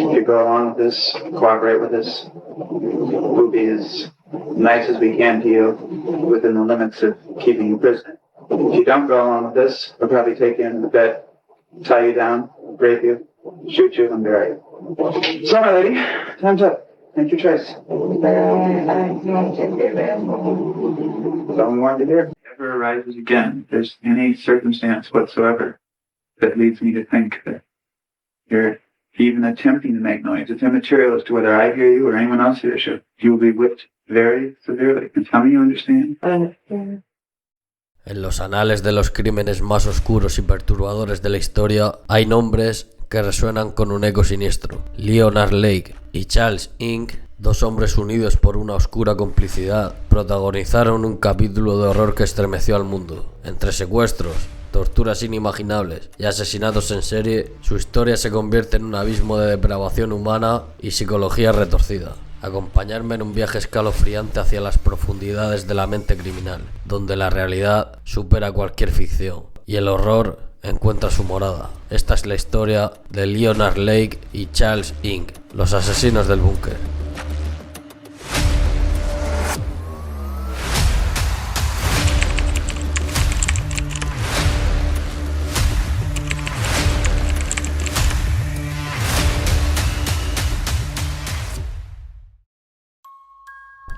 If you go along with this, cooperate with this, we'll be as nice as we can to you within the limits of keeping you prisoner. If you don't go along with this, we'll probably take you into the bed, tie you down, rape you, shoot you, and bury you. So, my lady, time's up. Make your choice. That's all we wanted to hear. If it ever arises again, if there's any circumstance whatsoever that leads me to think that you're even attempting to make noise, it's immaterial as to whether I hear you or anyone else hears you. You will be whipped very severely. And tell me you understand. En los anales de los crímenes más oscuros y perturbadores de la historia hay nombres que resuenan con un eco siniestro. Leonard Lake y Charles Ng, dos hombres unidos por una oscura complicidad, protagonizaron un capítulo de horror que estremeció al mundo. Entre secuestros, torturas inimaginables y asesinatos en serie, su historia se convierte en un abismo de depravación humana y psicología retorcida. Acompañarme en un viaje escalofriante hacia las profundidades de la mente criminal, donde la realidad supera cualquier ficción y el horror encuentra su morada. Esta es la historia de Leonard Lake y Charles Ng, los asesinos del búnker.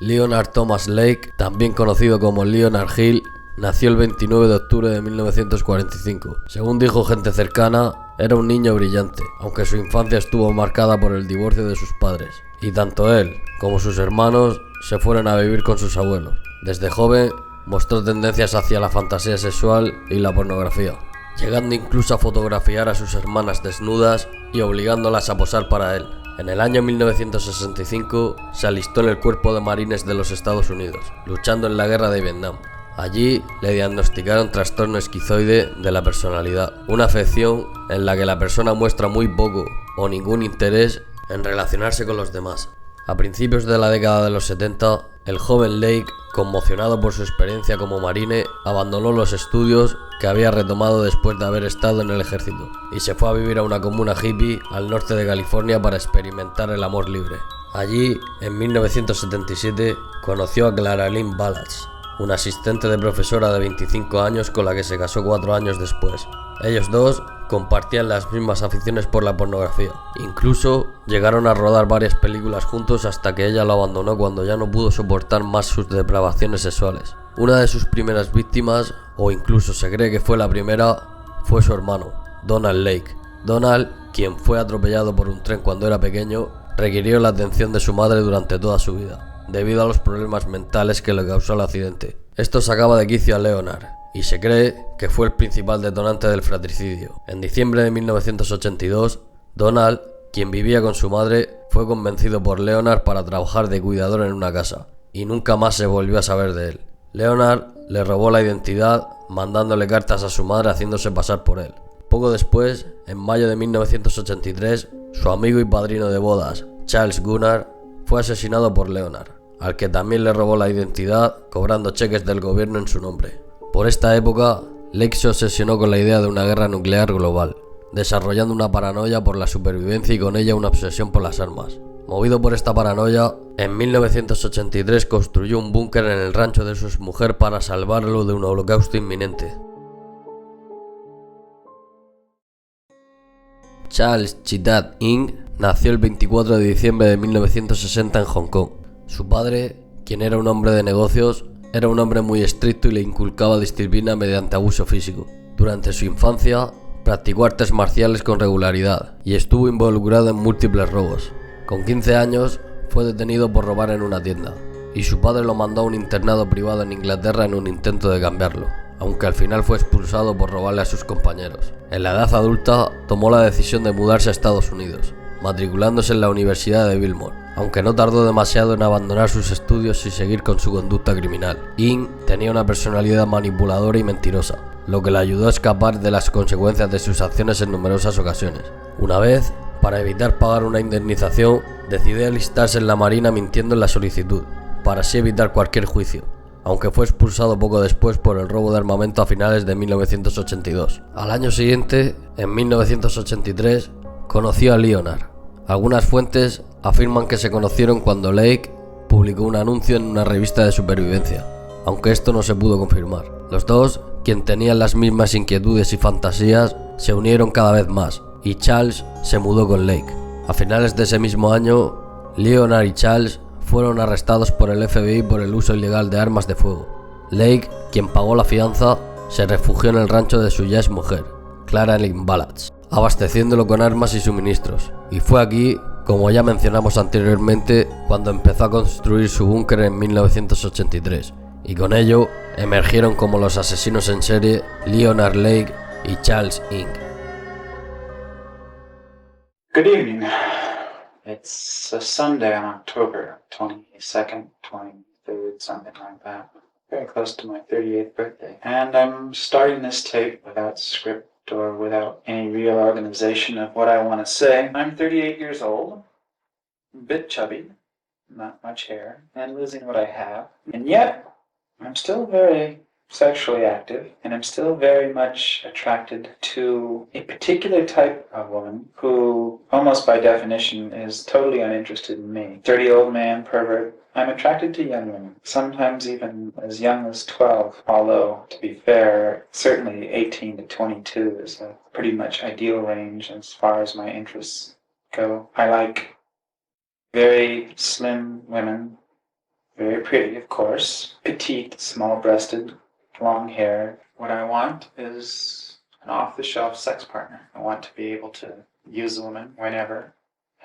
Leonard Thomas Lake, también conocido como Leonard Hill, nació el 29 de octubre de 1945. Según dijo gente cercana, era un niño brillante, aunque su infancia estuvo marcada por el divorcio de sus padres, y tanto él como sus hermanos se fueron a vivir con sus abuelos. Desde joven mostró tendencias hacia la fantasía sexual y la pornografía, llegando incluso a fotografiar a sus hermanas desnudas y obligándolas a posar para él. En el año 1965 se alistó en el Cuerpo de Marines de los Estados Unidos, luchando en la guerra de Vietnam. Allí le diagnosticaron trastorno esquizoide de la personalidad, una afección en la que la persona muestra muy poco o ningún interés en relacionarse con los demás. A principios de la década de los 70, el joven Lake, conmocionado por su experiencia como marine, abandonó los estudios que había retomado después de haber estado en el ejército y se fue a vivir a una comuna hippie al norte de California para experimentar el amor libre. Allí, en 1977, conoció a Clara Lynn Ballas, una asistente de profesora de 25 años con la que se casó 4 años después. Ellos dos compartían las mismas aficiones por la pornografía. Incluso llegaron a rodar varias películas juntos hasta que ella lo abandonó cuando ya no pudo soportar más sus depravaciones sexuales. Una de sus primeras víctimas, o incluso se cree que fue la primera, fue su hermano, Donald Lake. Donald, quien fue atropellado por un tren cuando era pequeño, requirió la atención de su madre durante toda su vida, debido a los problemas mentales que le causó el accidente. Esto sacaba de quicio a Leonard, y se cree que fue el principal detonante del fratricidio. En diciembre de 1982, Donald, quien vivía con su madre, fue convencido por Leonard para trabajar de cuidador en una casa, y nunca más se volvió a saber de él. Leonard le robó la identidad, mandándole cartas a su madre haciéndose pasar por él. Poco después, en mayo de 1983, su amigo y padrino de bodas, Charles Gunnar, fue asesinado por Leonard, al que también le robó la identidad, cobrando cheques del gobierno en su nombre. Por esta época, Lake se obsesionó con la idea de una guerra nuclear global, desarrollando una paranoia por la supervivencia y con ella una obsesión por las armas. Movido por esta paranoia, en 1983 construyó un búnker en el rancho de su exmujer para salvarlo de un holocausto inminente. Charles Chi-Tat Ng nació el 24 de diciembre de 1960 en Hong Kong. Su padre, quien era un hombre de negocios, era un hombre muy estricto y le inculcaba disciplina mediante abuso físico. Durante su infancia, practicó artes marciales con regularidad y estuvo involucrado en múltiples robos. Con 15 años, fue detenido por robar en una tienda, y su padre lo mandó a un internado privado en Inglaterra en un intento de cambiarlo, aunque al final fue expulsado por robarle a sus compañeros. En la edad adulta, tomó la decisión de mudarse a Estados Unidos, matriculándose en la Universidad de Bilmore, aunque no tardó demasiado en abandonar sus estudios y seguir con su conducta criminal. Ng tenía una personalidad manipuladora y mentirosa, lo que le ayudó a escapar de las consecuencias de sus acciones en numerosas ocasiones. Una vez, para evitar pagar una indemnización, decidió alistarse en la Marina mintiendo en la solicitud, para así evitar cualquier juicio, aunque fue expulsado poco después por el robo de armamento a finales de 1982. Al año siguiente, en 1983, conoció a Leonard, Algunas fuentes afirman que se conocieron cuando Lake publicó un anuncio en una revista de supervivencia, aunque esto no se pudo confirmar. Los dos, quien tenían las mismas inquietudes y fantasías, se unieron cada vez más, y Charles se mudó con Lake. A finales de ese mismo año, Leonard y Charles fueron arrestados por el FBI por el uso ilegal de armas de fuego. Lake, quien pagó la fianza, se refugió en el rancho de su ya exmujer, Clara Lynn Ballads, abasteciéndolo con armas y suministros. Y fue aquí, como ya mencionamos anteriormente, cuando empezó a construir su búnker en 1983, y con ello emergieron como los asesinos en serie Leonard Lake y Charles Ng. Good evening. It's a Sunday on October 22nd, 23rd, something like that. Very close to my 38th birthday. And I'm starting this tape without script or without any real organization of what I want to say. I'm 38 years old, a bit chubby, not much hair, and losing what I have. And yet, I'm still very sexually active, and I'm still very much attracted to a particular type of woman who, almost by definition, is totally uninterested in me. Dirty old man, pervert. I'm attracted to young women, sometimes even as young as 12, although, to be fair, certainly 18 to 22 is a pretty much ideal range as far as my interests go. I like very slim women, very pretty, of course, petite, small-breasted, long hair. What I want is an off-the-shelf sex partner. I want to be able to use a woman whenever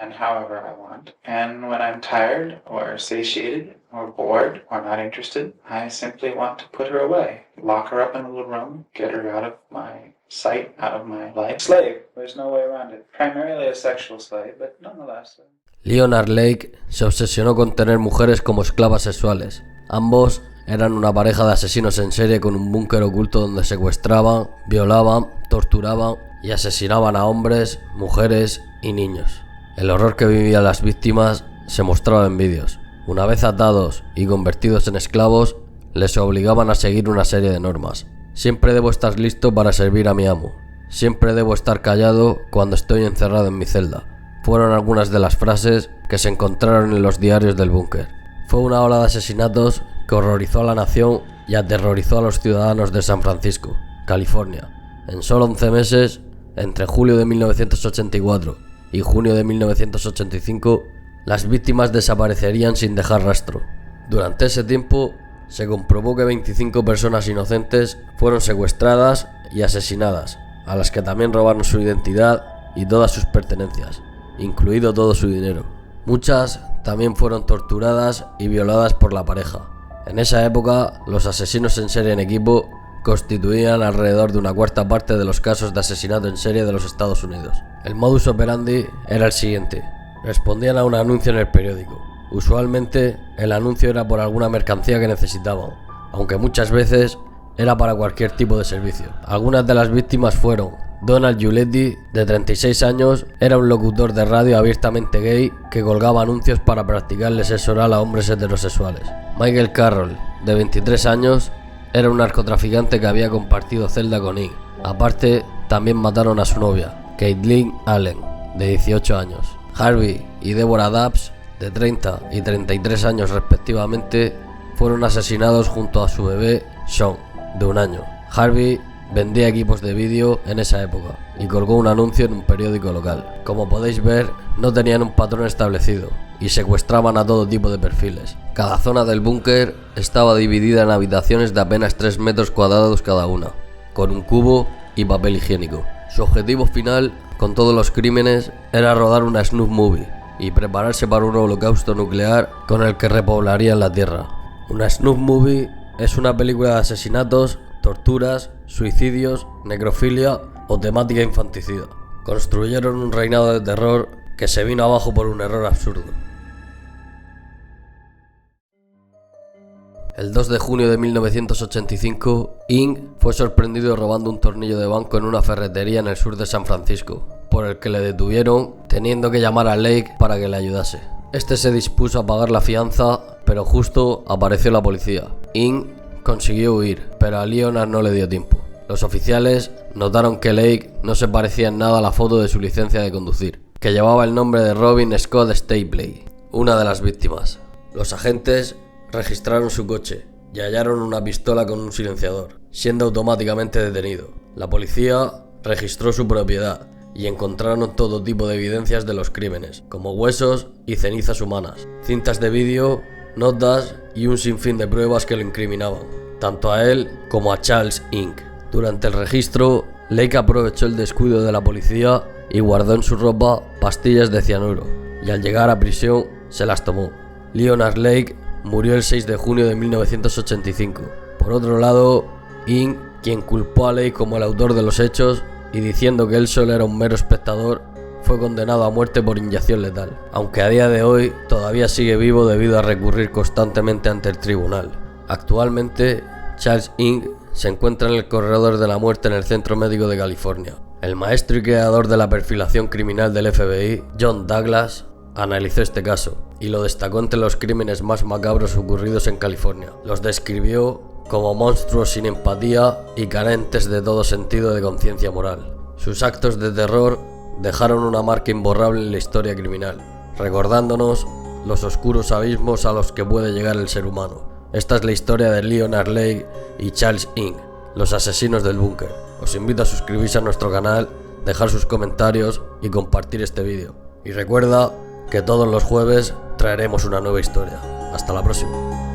and however I want. And when I'm tired or satiated or bored or not interested, I simply want to put her away. Lock her up in a little room, get her out of my sight, out of my life. Slave. There's no way around it. Primarily a sexual slave, but nonetheless. Leonard Lake se obsesionó con tener mujeres como esclavas sexuales. Ambos eran una pareja de asesinos en serie con un búnker oculto donde secuestraban, violaban, torturaban y asesinaban a hombres, mujeres y niños. El horror que vivían las víctimas se mostraba en vídeos. Una vez atados y convertidos en esclavos, les obligaban a seguir una serie de normas. Siempre debo estar listo para servir a mi amo. Siempre debo estar callado cuando estoy encerrado en mi celda. Fueron algunas de las frases que se encontraron en los diarios del búnker. Fue una ola de asesinatos que horrorizó a la nación y aterrorizó a los ciudadanos de San Francisco, California. En solo 11 meses, entre julio de 1984 y junio de 1985, las víctimas desaparecerían sin dejar rastro. Durante ese tiempo, se comprobó que 25 personas inocentes fueron secuestradas y asesinadas, a las que también robaron su identidad y todas sus pertenencias, incluido todo su dinero. Muchas también fueron torturadas y violadas por la pareja. En esa época, los asesinos en serie en equipo constituían alrededor de una cuarta parte de los casos de asesinato en serie de los Estados Unidos. El modus operandi era el siguiente: respondían a un anuncio en el periódico. Usualmente, el anuncio era por alguna mercancía que necesitaban, aunque muchas veces era para cualquier tipo de servicio. Algunas de las víctimas fueron Donald Giuletti, de 36 años, era un locutor de radio abiertamente gay que colgaba anuncios para practicarle sexo oral a hombres heterosexuales. Michael Carroll, de 23 años, era un narcotraficante que había compartido celda con Ng. Aparte, también mataron a su novia, Caitlin Allen, de 18 años. Harvey y Deborah Dabbs, de 30 y 33 años respectivamente, fueron asesinados junto a su bebé, Sean, de 1 año. Harvey vendía equipos de vídeo en esa época y colgó un anuncio en un periódico local. Como podéis ver, no tenían un patrón establecido y secuestraban a todo tipo de perfiles. Cada zona del búnker estaba dividida en habitaciones de apenas 3 metros cuadrados cada una, con un cubo y papel higiénico. Su objetivo final, con todos los crímenes, era rodar una snuff movie y prepararse para un holocausto nuclear con el que repoblarían la Tierra. Una snuff movie es una película de asesinatos, torturas, suicidios, necrofilia o temática infanticida. Construyeron un reinado de terror que se vino abajo por un error absurdo. El 2 de junio de 1985, Ng fue sorprendido robando un tornillo de banco en una ferretería en el sur de San Francisco, por el que le detuvieron, teniendo que llamar a Lake para que le ayudase. Este se dispuso a pagar la fianza, pero justo apareció la policía. Ng consiguió huir, pero a Leonard no le dio tiempo. Los oficiales notaron que Lake no se parecía en nada a la foto de su licencia de conducir, que llevaba el nombre de Robin Scott Stapley, una de las víctimas. Los agentes registraron su coche y hallaron una pistola con un silenciador, siendo automáticamente detenido. La policía registró su propiedad y encontraron todo tipo de evidencias de los crímenes, como huesos y cenizas humanas, cintas de vídeo, notas y un sinfín de pruebas que lo incriminaban, tanto a él como a Charles Ng. Durante el registro, Lake aprovechó el descuido de la policía y guardó en su ropa pastillas de cianuro, y al llegar a prisión se las tomó. Leonard Lake murió el 6 de junio de 1985. Por otro lado, Ng, quien culpó a Lake como el autor de los hechos y diciendo que él solo era un mero espectador, fue condenado a muerte por inyección letal, aunque a día de hoy todavía sigue vivo debido a recurrir constantemente ante el tribunal. Actualmente, Charles Ng se encuentra en el corredor de la muerte en el Centro Médico de California. El maestro y creador de la perfilación criminal del FBI, John Douglas, analizó este caso y lo destacó entre los crímenes más macabros ocurridos en California. Los describió como monstruos sin empatía y carentes de todo sentido de conciencia moral. Sus actos de terror dejaron una marca imborrable en la historia criminal, recordándonos los oscuros abismos a los que puede llegar el ser humano. Esta es la historia de Leonard Lake y Charles Ng, los asesinos del búnker. Os invito a suscribirse a nuestro canal, dejar sus comentarios y compartir este vídeo. Y recuerda que todos los jueves traeremos una nueva historia. Hasta la próxima.